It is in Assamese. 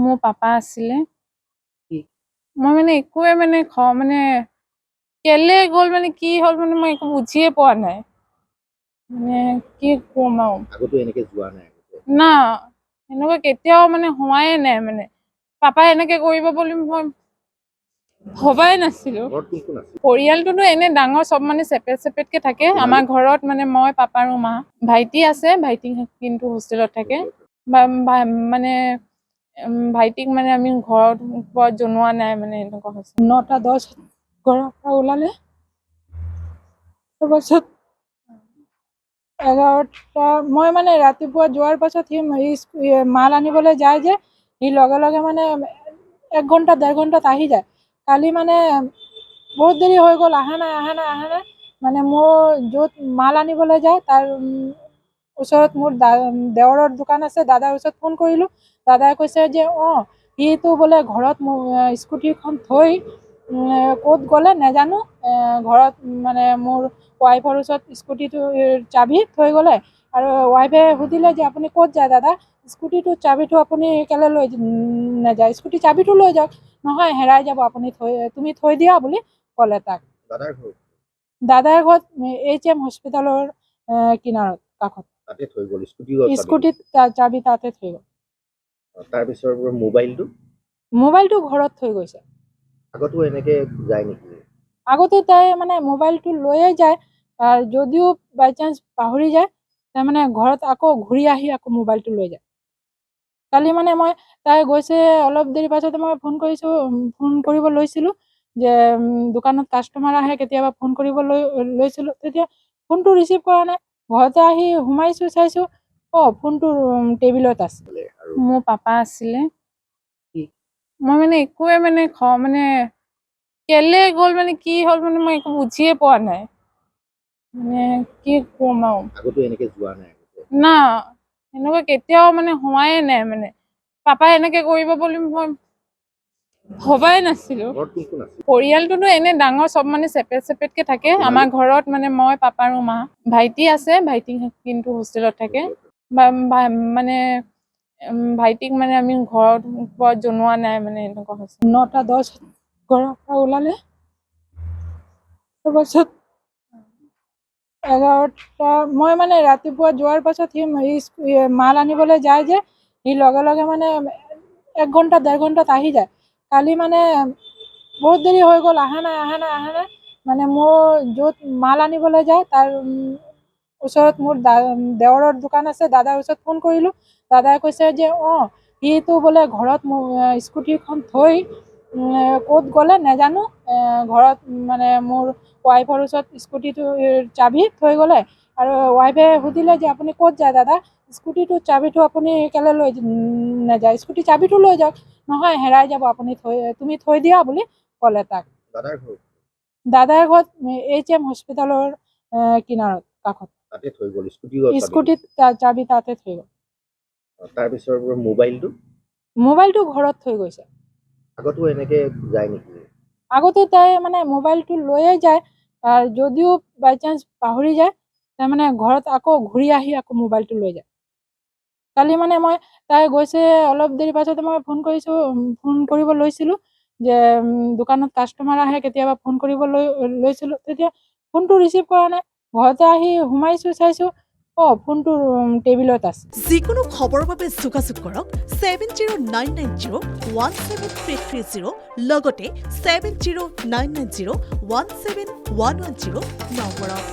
মোৰ পাপা আছিলে কি? মই মানে একোৱে মানে মানে কেলে গ'ল মানে কি হ'ল মানে মই একো বুজিয়ে পোৱা নাই মানে কি ক'ম আৰু আগতো এনেকে যোৱা নাই না এনেকুৱা কেতিয়াও মানে হোৱাই নাই মানে পাপাই এনেকে কৰিব বুলি মই ভবাই নাছিলো পৰিয়ালটোতো এনে ডাঙৰ চব মানে চেপাৰেটকে থাকে আমাৰ ঘৰত মানে মই পাপা আৰু মা ভাইটি আছে ভাইটি কিন্তু হোষ্টেলত থাকে মানে ভাইটিক মানে আমি ঘৰত জনোৱা নাই মানে এনেকুৱা হৈছে 9:10 ঘৰৰ পৰা ওলালে তাৰপাছত 11টা মই মানে ৰাতিপুৱা যোৱাৰ পাছত সি মাল আনিবলৈ যায় যে সি লগে লগে মানে 1 ঘণ্টা 1.5 ঘণ্টাত আহি যায় কালি মানে বহুত দেৰি হৈ গ'ল আহা নাই মানে মোৰ য'ত মাল আনিবলৈ যায় তাৰ ওচৰত মোৰ দেৱৰৰ দোকান আছে দাদাৰ ওচৰত ফোন কৰিলোঁ দাদাই কৈছে যে সিটো বোলে ঘৰত স্কুটিখন থৈ ক'ত গ'লে নাজানো ঘৰত মানে মোৰ ৱাইফৰ ওচৰত স্কুটিটো চাবি থৈ গ'লে আৰু ৱাইফে সুধিলে যে আপুনি ক'ত যায় দাদা স্কুটিটো চাবিটো আপুনি কেলৈ লৈ নাযায় স্কুটি চাবিটো লৈ যাওক নহয় হেৰাই যাব আপুনি তুমি থৈ দিয়া বুলি ক'লে তাক দাদাৰ ঘৰত HM হস্পিটেলৰ কিনাৰত কাষত তাতে থৈ গ'ল স্কুটিত চাবি তাতে থৈ গ'ল তাৰপিছৰ মোবাইলটো ঘৰত থৈ গৈছে আগতো এনেকে যায় নেকি আগতে তাই মানে মোবাইলটো লৈয়ে যায় আৰু যদিও বাই চান্স পাহৰি যায় তাৰমানে ঘৰত আকৌ ঘূৰি আহি আকৌ মোবাইলটো লৈ যায় কালি মানে মই তাই গৈছে অলপ দেৰি পাছতে মই ফোন কৰিব লৈছিলোঁ যে দোকানত কাষ্টমাৰ আহে কেতিয়াবা ফোন কৰিব লৈছিলোঁ তেতিয়া ফোনটো ৰিচিভ কৰা নাই ঘৰতে আহি সোমাইছোঁ চাইছোঁ ফোনটো টেবুলত আছে মোৰ পাপা আছিলে মই মানে একোৱে মানে মানে কেলে গ'ল মানে কি হ'ল মানে মই একো বুজিয়ে পোৱা নাই মানে কি ক'ম আৰু আগতো এনেকে যোৱা নাই না এনেকুৱা কেতিয়াও মানে হোৱাই নাই মানে পাপাই এনেকে কৰিব বুলি মই ভবাই নাছিলো পৰিয়ালটোতো এনে ডাঙৰ চব মানে চেপাৰেটকে থাকে আমাৰ ঘৰত মানে মই পাপা আৰু মা ভাইটি আছে ভাইটি কিন্তু হোষ্টেলত থাকে মানে ভাইটিক মানে আমি ঘৰত জনোৱা নাই মানে এনেকুৱা হৈছে 9:10 ঘৰৰ পৰা ওলালে তাৰপাছত 11টা মই মানে ৰাতিপুৱা যোৱাৰ পাছত সি মাল আনিবলৈ যায় যে সি লগে লগে মানে 1 ঘণ্টা 1.5 ঘণ্টাত আহি যায় কালি মানে বহুত দেৰি হৈ গ'ল আহা নাই মানে মোৰ য'ত মাল আনিবলৈ যায় তাৰ ওচৰত মোৰ দেৱৰৰ দোকান আছে দাদাৰ ওচৰত ফোন কৰিলোঁ দাদাই কৈছে যে সিটো বোলে ঘৰত স্কুটিখন থৈ ক'ত গ'লে নাজানো ঘৰত মানে মোৰ ৱাইফৰ ওচৰত স্কুটিটো চাবি থৈ গ'লে আৰু ৱাইফে সুধিলে যে আপুনি ক'ত যায় দাদা স্কুটিটো চাবিটো আপুনি কেলৈ লৈ নাযায় স্কুটি চাবিটো লৈ যাওক নহয় হেৰাই যাব আপুনি তুমি থৈ দিয়া বুলি ক'লে তাক দাদাৰ ঘৰত HM হস্পিটেলৰ কিনাৰত কাষত তাতে থৈ গ'ল স্কুটিত চাবি তাতে থৈ গ'ল তাৰপিছৰ মোবাইলটো ঘৰত থৈ গৈছে আগতো এনেকে যায় নেকি আগতে তাই মানে মোবাইলটো লৈয়ে যায় আৰু যদিও বাই চান্স পাহৰি যায় তাৰমানে ঘৰত আকৌ ঘূৰি আহি আকৌ মোবাইলটো লৈ যায় কালি মানে মই তাই গৈছে অলপ দেৰি পাছতে মই ফোন কৰিব লৈছিলোঁ যে দোকানত কাষ্টমাৰ আহে কেতিয়াবা ফোন কৰিব লৈছিলোঁ তেতিয়া ফোনটো ৰিচিভ কৰা নাই ঘৰতে আহি সোমাইছোঁ চাইছোঁ ফোনটো টেবুলত আছে যিকোনো খবৰৰ বাবে যোগাযোগ কৰক 7099017330 লগতে 7099017110 নম্বৰত